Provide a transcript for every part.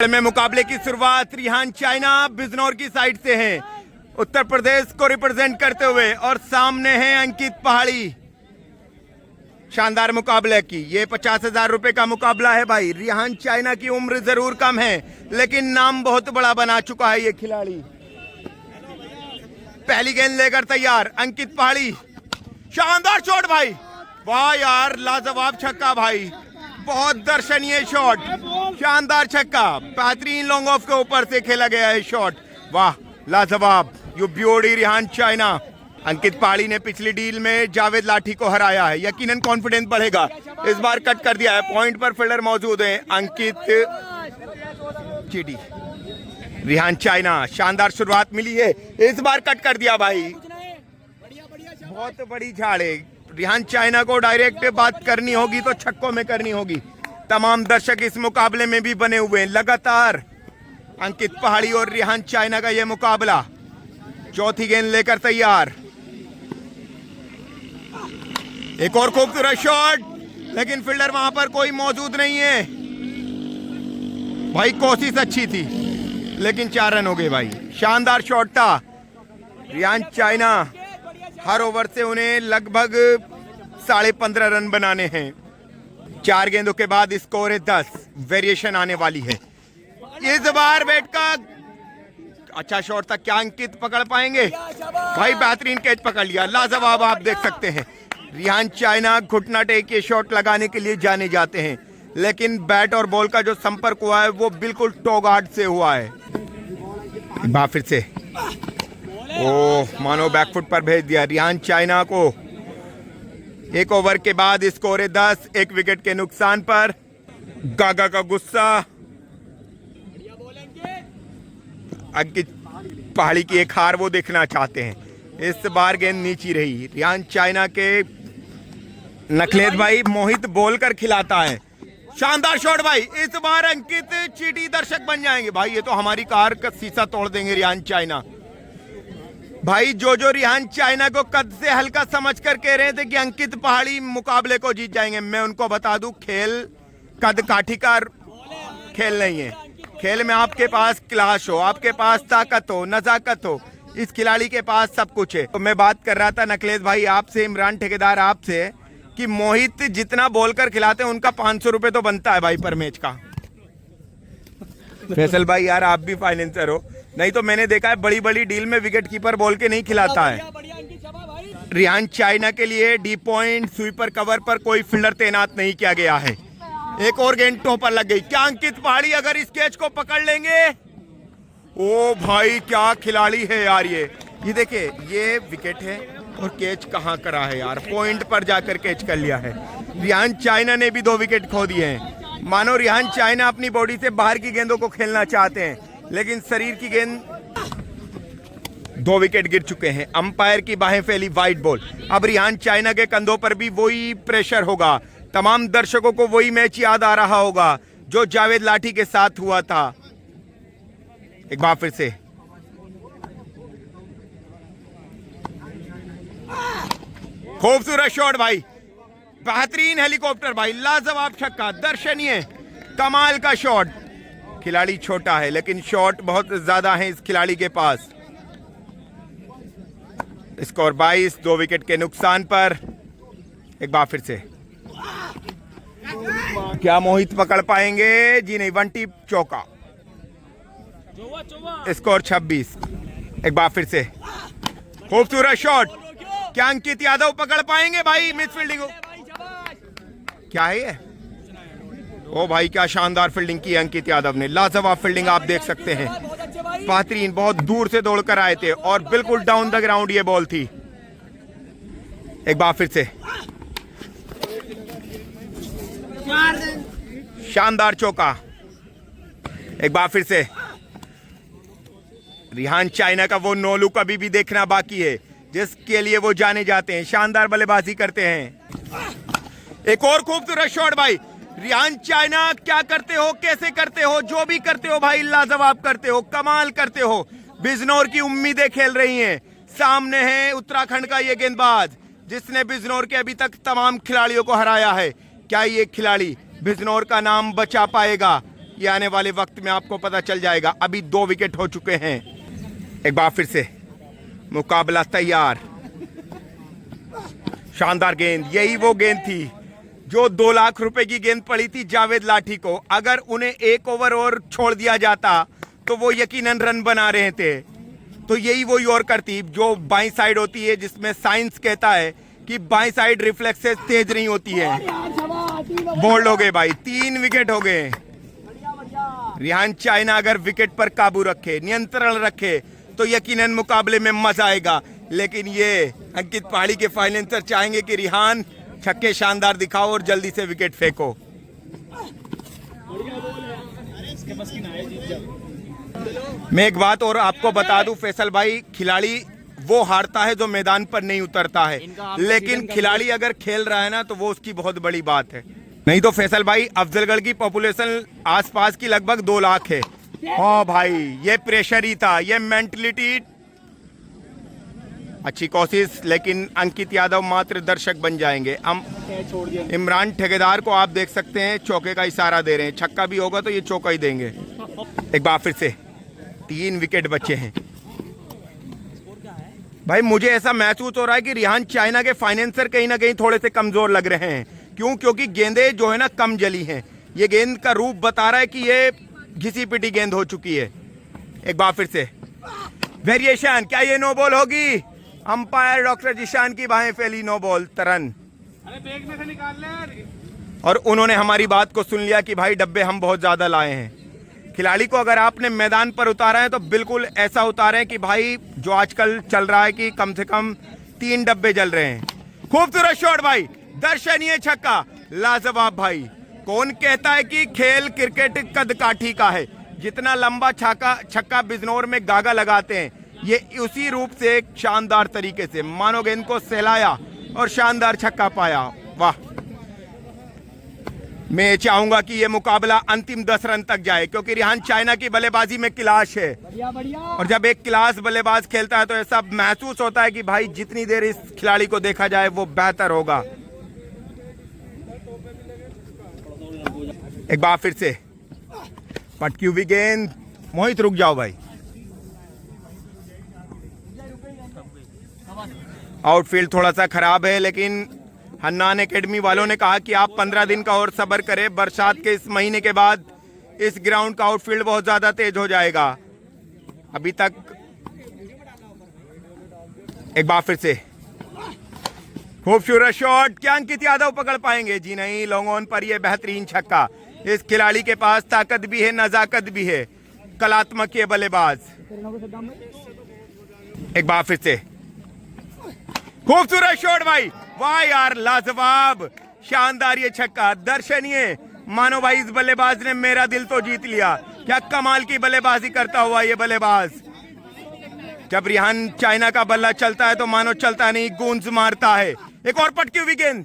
में मुकाबले की शुरुआत रिहान चाइना बिजनौर की साइड से हैं, उत्तर प्रदेश को रिप्रेजेंट करते हुए, और सामने हैं अंकित पहाड़ी। शानदार मुकाबले की ये 50,000 रुपए का मुकाबला है भाई। रिहान चाइना की उम्र जरूर कम है लेकिन नाम बहुत बड़ा बना चुका है ये खिलाड़ी। पहली गेंद लेकर तैयार अंकित पहाड़ी, शानदार शॉट भाई, वाह यार लाजवाब छक्का भाई, बहुत दर्शनीय शॉट, शानदार छक्का, बेहतरीन लॉन्ग ऑफ के ऊपर से खेला गया है शॉट, वाह लाजवाब। यू ब्यूटी रिहान चाइना। अंकित पहाड़ी ने पिछली डील में जावेद लाठी को हराया है, यकीनन कॉन्फिडेंस बढ़ेगा। इस बार कट कर दिया है, पॉइंट पर फील्डर मौजूद है अंकित चीटी। रिहान चाइना शानदार शुरुआत मिली है, इस बार कट कर दिया भाई, बहुत बड़ी झाड़ है। रिहान चाइना को डायरेक्ट बात करनी होगी तो छक्कों में करनी होगी। तमाम दर्शक इस मुकाबले में भी बने हुए हैं लगातार। अंकित पहाड़ी और रिहान चाइना का यह मुकाबला। चौथी गेंद लेकर तैयार, एक और खूबसूरत शॉट, लेकिन फील्डर वहां पर कोई मौजूद नहीं है भाई। कोशिश अच्छी थी लेकिन 4 रन हो गए भाई, शानदार शॉट था। रिहान चाइना हर ओवर से उन्हें लगभग 15.5 रन बनाने हैं। 4 गेंदों के बाद स्कोर है 10, वेरिएशन आने वाली है। इस बार बैट का अच्छा शॉट था, क्या अंकित पकड़ पाएंगे भाई? बेहतरीन कैच पकड़ लिया, लाजवाब। आप देख सकते हैं रिहान चाइना घुटना टेक के शॉट लगाने के लिए जाने जाते हैं, लेकिन बैट और बॉल का जो संपर्क हुआ है वो बिल्कुल टो गार्ड से हुआ है। फिर से मानो बैकफुट पर भेज दिया रिहान चाइना को। 1 ओवर के बाद स्कोर है 10, 1 विकेट के नुकसान पर। गागा का गुस्सा, अंकित पहाड़ी की एक हार वो देखना चाहते हैं। इस बार गेंद नीची रही। रिहान चाइना के नखलेत भाई मोहित बोल कर खिलाता है, शानदार शॉट भाई। इस बार अंकित चीटी दर्शक बन जाएंगे भाई, ये तो हमारी कार का शीशा तोड़ देंगे रिहान चाइना भाई। जो रिहान चाइना को कद से हल्का समझकर कह रहे थे कि अंकित पहाड़ी मुकाबले को जीत जाएंगे, मैं उनको बता दूं खेल कद काठी का खेल नहीं है। खेल में आपके पास क्लास हो, आपके पास ताकत हो, नजाकत हो, इस खिलाड़ी के पास सब कुछ है। तो मैं बात कर रहा था नकलेश भाई आपसे, इमरान ठेकेदार आपसे, कि मोहित जितना बोल कर खिलाते हैं उनका 500 रुपए तो बनता है भाई पर मैच का। फैसल भाई यार आप भी फाइनेंसर हो, नहीं तो मैंने देखा है बड़ी बड़ी डील में विकेट कीपर बोल के नहीं खिलाता है। रिहान चाइना के लिए डी पॉइंट स्वीपर कवर पर कोई फील्डर तैनात नहीं किया गया है। एक और गेंद टो पर लग गई, क्या अंकित पहाड़ी अगर इस कैच को पकड़ लेंगे? ओ भाई क्या खिलाड़ी है यार ये देखिए, ये विकेट है और कैच कहां करा है यार, पॉइंट पर जाकर कैच कर लिया है। रिहान चाइना ने भी 2 विकेट खो दिए हैं। मानो रिहान चाइना अपनी बॉडी से बाहर की गेंदों को खेलना चाहते हैं, लेकिन शरीर की गेंद। 2 विकेट गिर चुके हैं, अंपायर की बाहें फैली, वाइड बॉल। अब रिहान चाइना के कंधों पर भी वही प्रेशर होगा, तमाम दर्शकों को वही मैच याद आ रहा होगा जो जावेद लाठी के साथ हुआ था। एक बार फिर से खूबसूरत शॉट भाई, बेहतरीन हेलीकॉप्टर भाई, लाजवाब छक्का, दर्शनीय कमाल का शॉट। खिलाड़ी छोटा है लेकिन शॉट बहुत ज्यादा है इस खिलाड़ी के पास। स्कोर 22, 2 विकेट के नुकसान पर। एक बार फिर से, क्या मोहित पकड़ पाएंगे? जी नहीं, 1 टिप चौका। स्कोर 26। एक बार फिर से खूबसूरत शॉट, क्या अंकित यादव पकड़ पाएंगे भाई? मिस फील्डिंग क्या है ये? ओ भाई क्या शानदार फील्डिंग की अंकित यादव ने, लाजवाब फील्डिंग आप देख सकते हैं। बेहतरीन, बहुत दूर से दौड़कर आए थे और बिल्कुल डाउन द ग्राउंड ये बॉल थी। एक बार फिर से शानदार चौका। एक बार फिर से रिहान चाइना का वो नो लुक अभी भी देखना बाकी है जिसके लिए वो जाने जाते हैं, शानदार बल्लेबाजी करते हैं। एक और खूबसूरत शॉट भाई। रिहान चाइना क्या करते हो, कैसे करते हो, जो भी करते हो भाई लाजवाब करते हो, कमाल करते हो। बिजनौर की उम्मीदें खेल रही हैं। सामने है उत्तराखंड का ये गेंदबाज जिसने बिजनौर के अभी तक तमाम खिलाड़ियों को हराया है। क्या ये खिलाड़ी बिजनौर का नाम बचा पाएगा? ये आने वाले वक्त में आपको पता चल जाएगा। अभी 2 विकेट हो चुके हैं। एक बार फिर से मुकाबला तैयार। शानदार गेंद, यही वो गेंद थी जो 2 लाख रुपए की गेंद पड़ी थी जावेद लाठी को। अगर उन्हें 1 ओवर और छोड़ दिया जाता तो वो यकीनन रन बना रहे थे। तो यही वो यॉर्कर थी जो बाईं साइड होती है, जिसमें साइंस कहता है कि बाईं साइड रिफ्लेक्सेस तेज नहीं होती है। बोल्ड हो गए भाई, 3 विकेट हो गए। रिहान चाइना अगर विकेट पर काबू रखे, नियंत्रण रखे, तो यकीनन मुकाबले में मजा आएगा। लेकिन ये अंकित पहाड़ी के फाइनेंसर चाहेंगे कि रिहान छक्के शानदार दिखाओ और जल्दी से विकेट फेंको। मैं एक बात और आपको बता दूं फैसल भाई, खिलाड़ी वो हारता है जो मैदान पर नहीं उतरता है, लेकिन खिलाड़ी अगर खेल रहा है ना तो वो उसकी बहुत बड़ी बात है। नहीं तो फैसल भाई, अफजलगढ़ की पॉपुलेशन आसपास की लगभग 2 लाख है। हाँ भाई, ये प्रेशर ही था, ये मेंटलिटी। अच्छी कोशिश, लेकिन अंकित यादव मात्र दर्शक बन जाएंगे। हम इमरान ठेकेदार को आप देख सकते हैं, चौके का इशारा दे रहे हैं। छक्का भी होगा तो ये चौका ही देंगे। एक बार फिर से 3 विकेट बचे हैं। भाई मुझे ऐसा महसूस हो रहा है कि रिहान चाइना के फाइनेंसर कहीं ना कहीं थोड़े से कमजोर लग रहे हैं। क्यों? क्योंकि गेंदें जो है ना कम जली हैं। ये गेंद का रूप बता रहा है कि ये घिसी पिटी गेंद हो चुकी है। एक बार फिर से वेरिएशन, क्या ये नो बॉल होगी? अंपायर डॉक्टर जिशान की बाहें फैली, नो बॉल, तरन। अरे बैग में से निकाल ले। और उन्होंने हमारी बात को सुन लिया कि भाई डब्बे हम बहुत ज्यादा लाए हैं। खिलाड़ी को अगर आपने मैदान पर उतारा है तो बिल्कुल ऐसा उतारें कि भाई जो आजकल चल रहा है कि कम से कम 3 डब्बे जल रहे हैं। खूबसूरत शॉट भाई, दर्शनीय छक्का, लाजवाब भाई। कौन कहता है कि खेल क्रिकेट कद काठी का है? जितना लंबा छक्का बिजनौर में गागा लगाते हैं, ये उसी रूप से एक शानदार तरीके से मानो गेंद को सहलाया और शानदार छक्का पाया। वाह, मैं चाहूंगा कि ये मुकाबला अंतिम 10 रन तक जाए, क्योंकि रिहान चाइना की बल्लेबाजी में क्लास है। और जब एक क्लास बल्लेबाज खेलता है तो ऐसा महसूस होता है कि भाई जितनी देर इस खिलाड़ी को देखा जाए वो बेहतर होगा। एक बार फिर से पटकी हुई गेंद, मोहित रुक जाओ भाई। आउटफील्ड थोड़ा सा खराब है, लेकिन हन्नान एकेडमी वालों ने कहा कि आप 15 दिन का और सब्र करें। बरसात के इस महीने के बाद इस ग्राउंड का आउटफील्ड बहुत ज्यादा तेज हो जाएगा। अभी तक एक बार फिर से खूबसूरत शॉट, क्या अंकित यादव पकड़ पाएंगे? जी नहीं, लॉन्ग ऑन पर यह बेहतरीन छक्का। इस खिलाड़ी के पास ताकत भी है, नजाकत भी है, कलात्मक ये बल्लेबाज। एक बार फिर से खूबसूरत शॉट भाई, वाह यार, लाजवाब, शानदार ये छक्का, दर्शनीय। मानो भाई इस बल्लेबाज ने मेरा दिल तो जीत लिया। क्या कमाल की बल्लेबाजी करता हुआ ये बल्लेबाज। जब रिहान चाइना का बल्ला चलता है तो मानो चलता नहीं, गूंज मारता है। एक और पटकी हुई गेंद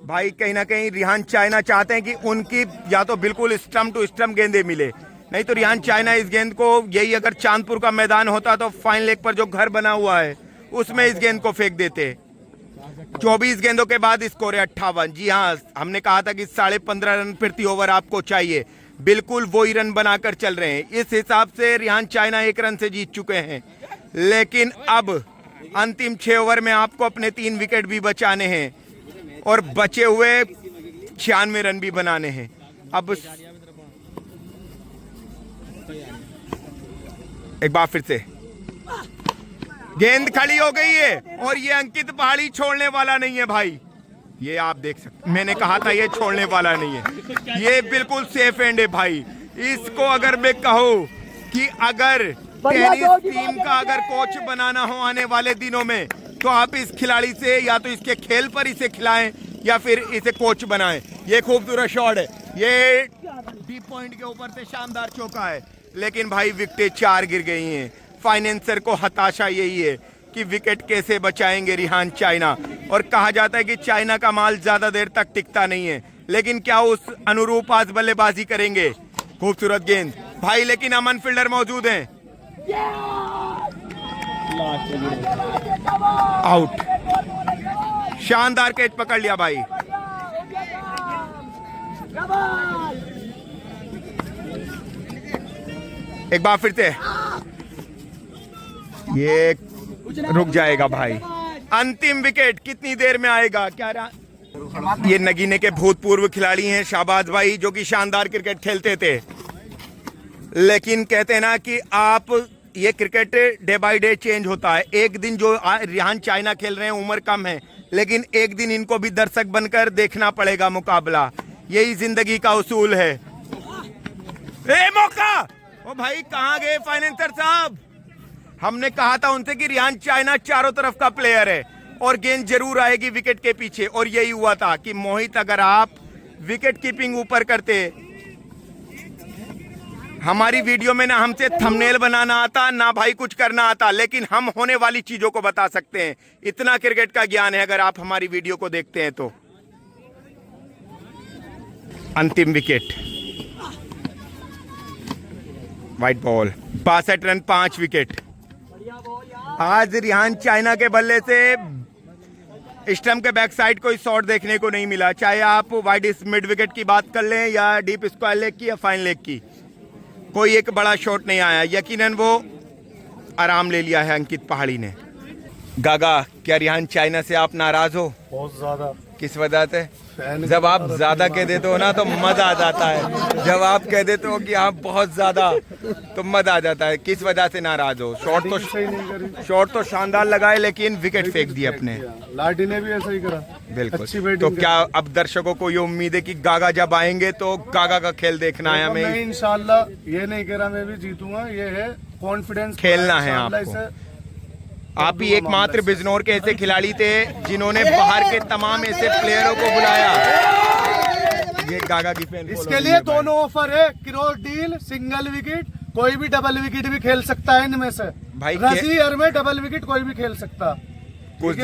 भाई, कहीं ना कहीं रिहान चाइना चाहते हैं कि उनकी या तो बिल्कुल स्टंप टू स्टंप गेंदे मिले, नहीं तो रिहान चाइना इस गेंद को, यही अगर चांदपुर का मैदान होता तो फाइन लेग पर जो घर बना हुआ है उसमें इस गेंद को फेंक देते। 24 गेंदों के बाद स्कोर है 58। जी हाँ, हमने कहा था कि 15.5 रन प्रति ओवर आपको चाहिए, बिल्कुल वही रन बनाकर चल रहे हैं। इस हिसाब से रिहान चाइना 1 रन से जीत चुके हैं, लेकिन अब अंतिम 6 ओवर में आपको अपने 3 विकेट भी बचाने हैं और बचे हुए 96 रन भी बनाने हैं। अब एक बार फिर से गेंद खड़ी हो गई है और ये अंकित पहाड़ी छोड़ने वाला नहीं है भाई। ये आप देख सकते, मैंने कहा था ये छोड़ने वाला नहीं है, ये बिल्कुल सेफ एंड है भाई। इसको अगर मैं कहूँ कि अगर टेनिस टीम का अगर कोच बनाना हो आने वाले दिनों में, तो आप इस खिलाड़ी से या तो इसके खेल पर इसे खिलाएं या फिर इसे कोच बनाएं। ये खूबसूरत शॉट है, ये डीप पॉइंट के ऊपर से शानदार चौका है, लेकिन भाई विकेटें 4 गिर गई हैं। फाइनेंसर को हताशा यही है कि विकेट कैसे बचाएंगे रिहान चाइना। और कहा जाता है कि चाइना का माल ज्यादा देर तक टिकता नहीं है, लेकिन क्या उस अनुरूप आज बल्लेबाजी करेंगे? खूबसूरत गेंद भाई, लेकिन अमन फील्डर मौजूद हैं। आउट, शानदार कैच पकड़ लिया भाई। एक बार फिर से ये रुक जाएगा भाई। अंतिम विकेट कितनी देर में आएगा? क्या रहा? ये नगीने के भूतपूर्व खिलाड़ी हैं शाहबाज भाई, जो कि शानदार क्रिकेट खेलते थे, लेकिन कहते हैं ना कि आप ये cricket day by day change होता है। एक दिन जो रिहान चाइना खेल रहे हैं, उम्र कम है, लेकिन एक दिन इनको भी दर्शक बनकर देखना पड़ेगा मुकाबला। यही जिंदगी का उसूल है। ए मौका! ओ भाई कहाँ गए फाइनेंसर साहब? हमने कहा था उनसे कि रिहान चाइना चारों तरफ का प्लेयर है और गेंद जरूर आएगी विकेट के पीछे, और यही हुआ था कि मोहित, अगर आप विकेट कीपिंग ऊपर करते, हमारी वीडियो में ना हमसे थंबनेल बनाना आता ना भाई कुछ करना आता, लेकिन हम होने वाली चीजों को बता सकते हैं। इतना क्रिकेट का ज्ञान है अगर आप हमारी वीडियो को देखते हैं तो। अंतिम wicket, white ball, 62 run, 5 wicket. आज रिहान चाइना के बल्ले से स्टंप के बैक साइड कोई शॉट देखने को नहीं मिला, चाहे आप वाइड मिड विकेट की बात कर लें या डीप स्क्वायर लेग की या फाइन लेग की, कोई एक बड़ा शॉट नहीं आया। यकीनन वो आराम ले लिया है अंकित पहाड़ी ने। गागा, क्या रिहान चाइना से आप नाराज हो? बहुत ज्यादा। किस वजह से? जब आप ज्यादा कह देते हो ना तो मजा आ जाता है, जब आप कह देते हो कि आप बहुत ज्यादा, तो मजा आ जाता है। किस वजह से नाराज हो? शॉट तो शानदार लगाए, लेकिन विकेट फेंक दिए अपने। लाडी ने भी ऐसा ही करा। बिल्कुल। तो क्या अब दर्शकों को ये उम्मीद है कि गागा जब आएंगे तो गागा का खेल देखना है हमें? इंशाल्लाह ये नहीं कह रहा मैं भी जीतूंगा, ये है कॉन्फिडेंस, खेलना है आपको। आप ही एकमात्र बिजनौर के ऐसे खिलाड़ी थे जिन्होंने बाहर के तमाम ऐसे प्लेयरों को बुलाया। ये गागा की फैन इसके लिए दोनों ऑफर है, क्रॉस डील, सिंगल विकेट, कोई भी डबल विकेट भी खेल सकता है इनमें से भाई। रसी हर में डबल विकेट कोई भी खेल सकता। कुछ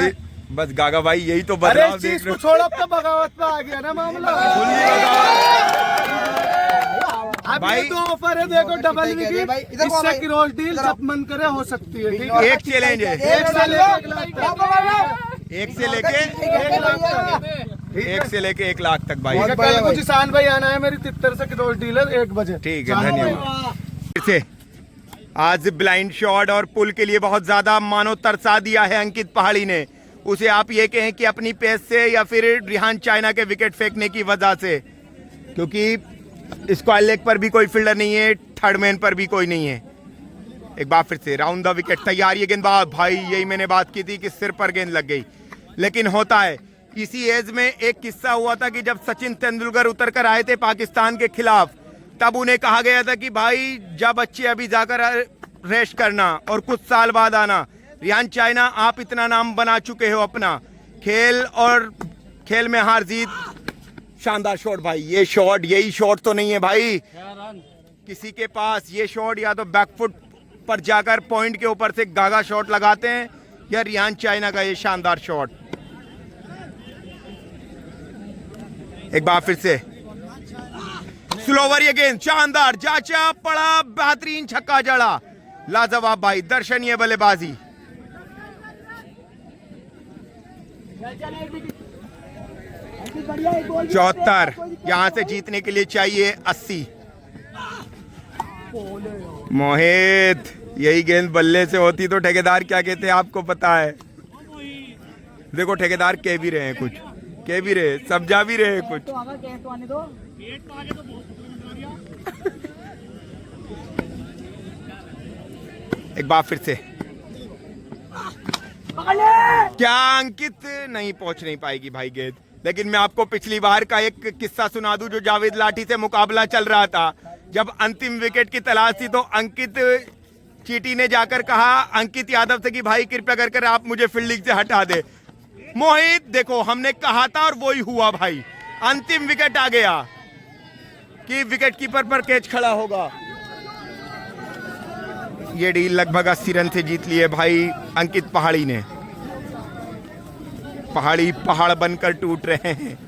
बस गागा भाई यही तो बदलाव देख रहे हो। छोड़ो, अब तो बगावत पे आ गया ना मामला। भाई दो ऑफर है, देखो डबल विकेट, इससे क्रॉस डील जब मन करे हो सकती है। ठीक है, एक चैलेंज है, एक से लेके 1 लाख तक भाई। कल को किसान भाई आना है मेरी तितर से क्रॉस डीलर 1 बजे। ठीक है, धन्यवाद। फिर से आज ब्लाइंड शॉट और पुल के लिए बहुत ज्यादा मानो तरसा दिया है अंकित पहाड़ी ने। उसे आप ये कहें कि अपनी पेस से या फिर रिहान चाइना के विकेट फेंकने की वजह से, क्योंकि स्क्वायर लेग पर भी कोई फील्डर नहीं है, थर्ड मैन पर भी कोई नहीं है। एक बार फिर से राउंड द विकेट, तैयार ये गेंदबाज भाई, यही मैंने बात की थी कि सिर पर गेंद लग गई, लेकिन होता है। इसी एज में एक किस्सा हुआ था कि जब सचिन तेंदुलकर उतर कर आए थे पाकिस्तान के खिलाफ, तब उन्हें कहा गया था कि भाई जब बच्चे अभी जाकर रेस्ट करना और कुछ साल बाद आना। रिहान चाइना, आप इतना नाम बना चुके हो अपना, खेल और खेल में हार जीत, शानदार शॉट भाई। ये शॉट, यही शॉट तो नहीं है भाई किसी के पास। ये शॉट या तो बैकफुट पर जाकर पॉइंट के ऊपर से गागा शॉट लगाते हैं, या रिहान चाइना का ये शानदार शॉट। एक बार फिर से स्लोवर ये गेंद, शानदार, जाचा पड़ा, बेहतरीन छक्का जड़ा, लाजवाब भाई, दर्शनीय बल्लेबाजी। चौहत्तर, यहां से जीतने के लिए चाहिए 80। मोहित, यही गेंद बल्ले से होती तो ठेकेदार क्या कहते हैं आपको पता है? देखो ठेकेदार कह भी रहे हैं, कुछ कह भी रहे, समझा भी रहे कुछ। एक बार फिर से, क्या अंकित नहीं पहुंच नहीं पाएगी भाई गेंद। लेकिन मैं आपको पिछली बार का एक किस्सा सुना दूं, जो जावेद लाठी से मुकाबला चल रहा था, जब अंतिम विकेट की तलाश थी तो अंकित चीटी ने जाकर कहा अंकित यादव से कि भाई कृपया कर आप मुझे फील्डिंग से हटा दे। मोहित, देखो हमने कहा था और वही हुआ भाई, अंतिम विकेट आ गया कि विकेट कीपर पर कैच खड़ा होगा। ये डील लगभग 80 रन से जीत लिए भाई अंकित पहाड़ी ने। पहाड़ी पहाड़ बनकर टूट रहे हैं।